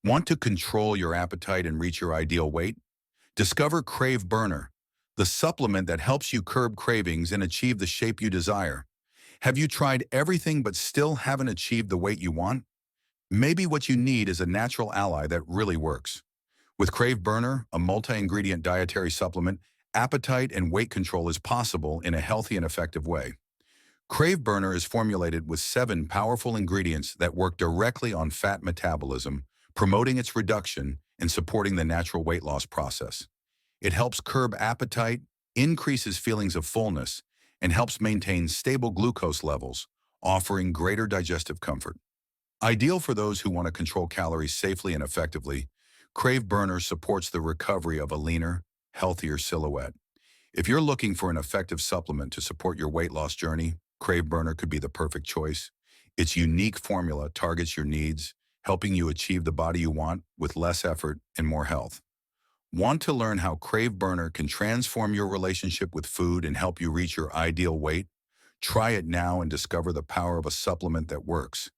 Want to control your appetite and reach your ideal weight? Discover Crave Burner, the supplement that helps you curb cravings and achieve the shape you desire. Have you tried everything but still haven't achieved the weight you want? Maybe what you need is a natural ally that really works. With Crave Burner, a multi-ingredient dietary supplement, appetite and weight control is possible in a healthy and effective way. Crave Burner is formulated with 7 powerful ingredients that work directly on fat metabolism, promoting its reduction and supporting the natural weight loss process. It helps curb appetite, increases feelings of fullness, and helps maintain stable glucose levels, offering greater digestive comfort. Ideal for those who want to control calories safely and effectively, Crave Burner supports the recovery of a leaner, healthier silhouette. If you're looking for an effective supplement to support your weight loss journey, Crave Burner could be the perfect choice. Its unique formula targets your needs, helping you achieve the body you want with less effort and more health. Want to learn how Crave Burner can transform your relationship with food and help you reach your ideal weight? Try it now and discover the power of a supplement that works.